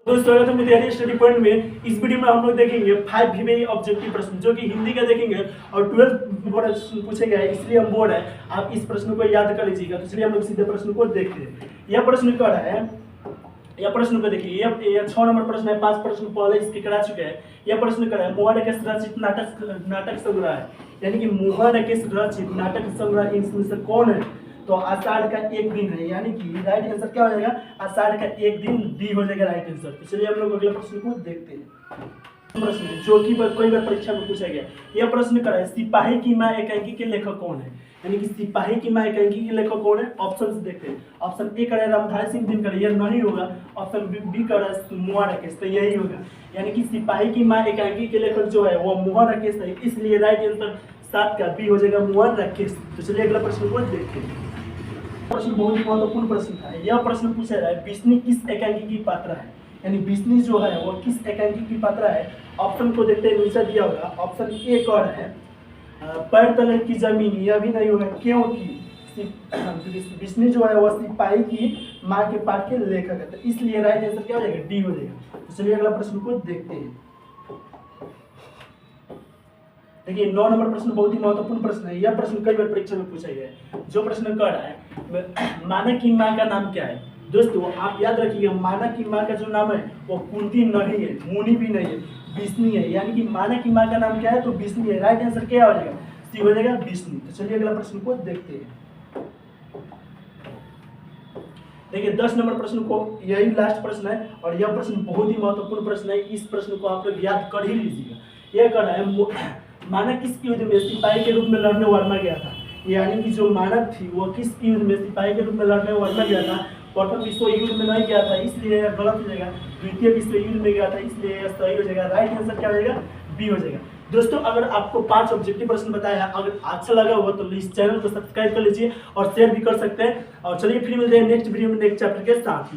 दोस्तों स्वागत है विद्यार्थी स्टडी पॉइंट में। इस वीडियो में हम लोग देखेंगे 5 VBA ऑब्जेक्टिव प्रश्न जो कि हिंदी का देखेंगे और 12 बोर्ड पूछे गए, इसलिए हम बोर्ड है आप इस प्रश्न को याद कर लीजिएगा। तो चलिए हम लोग सीधे प्रश्न को देखते हैं। यह प्रश्न क्या है, यह प्रश्न को देखिए। यह 6 नंबर प्रश्न है, 5 प्रश्न पहले इसके करा चुके हैं। यह प्रश्न क्या है, मोहन के रचित नाटक संग्रह है, यानी कि मोहन के रचित नाटक संग्रह इनमें से कौन है? तो आषाढ़ का एक दिन है, यानी कि राइट आंसर क्या हो जाएगा? आषाढ़ का एक दिन डी हो जाएगा राइट आंसर। तो चलिए हम लोग अगले प्रश्न को देखते हैं। प्रश्न जो कि कोई बार परीक्षा में पूछा गया, यह प्रश्न क्या है, सिपाही की मां एकांकी के लेखक कौन है? यानी कि सिपाही की मां एकांकी के लेखक कौन है? ऑप्शन देखते हैं। ऑप्शन ए करे रामधारी सिंह दिनकर, यह नहीं होगा। ऑप्शन बी करे मोहन राकेश, तो यही होगा। यानी कि सिपाही की मां एकांकी के लेखक जो है वो मोहन राकेश है, इसलिए राइट आंसर 7 का बी हो जाएगा मोहन राकेश। तो चलिए अगला प्रश्न को देखते हैं। प्रश्न बहुत ही महत्वपूर्ण प्रश्न था। यह प्रश्न पूछा रहा है, बिस्नी किस एकांकी की पात्रा है? यानी बिस्नी जो है वो किस एकांकी की पात्रा है? ऑप्शन को देखते हैं, नीचे दिया होगा। ऑप्शन ए कौन है, पैर तले की जमीन, यह भी नहीं होगा क्योंकि बिस्नी जो है वह सिपाही की मां के पाठ के लेखक है, तो इसलिए राइट आंसर क्या हो जाएगा? डी हो जाएगा। तो चलिए अगला प्रश्न को देखते हैं। देखिए 9 नंबर प्रश्न बहुत ही महत्वपूर्ण प्रश्न है। यह प्रश्न कई बार परीक्षा में पूछा गया है। जो प्रश्न कर रहा है, मानक की मां का नाम क्या है? दोस्तों आप याद रखिएगा, मानक की मां का जो नाम है वो कुंती नहीं है, मुनि भी नहीं है, बिस्नी है। यानी कि मानक की मां का नाम क्या है? तो बिस्नी है। राइट आंसर क्या हो जाएगा? सी हो जाएगा, बिस्नी। तो चलिए अगला प्रश्न को देखते हैं। देखिए 10 नंबर प्रश्न को यही लास्ट प्रश्न है और यह प्रश्न बहुत ही महत्वपूर्ण प्रश्न है। इस प्रश्न को आप लोग याद कर ही लीजिएगा। यह कर रहा है, मानक किस युद्ध में सिपाही के रूप में लड़ने वर्मा गया था? यानी कि जो मानक थी वो किस युद्ध में सिपाही के रूप में लड़ने वर्मा गया था? प्रथम विश्व युद्ध में नहीं गया था, इसलिए यह गलत हो जाएगा। द्वितीय विश्व युद्ध में गया था, इसलिए यह सही हो जाएगा। राइट आंसर क्या हो जाएगा? बी हो जाएगा। दोस्तों अगर आपको 5 ऑब्जेक्टिव प्रश्न बताया, अगर अच्छा लगा हुआ तो इस चैनल को सब्सक्राइब कर लीजिए और शेयर भी कर सकते हैं। और चलिए फिर मिलते हैं नेक्स्ट वीडियो में नेक्स्ट चैप्टर के साथ।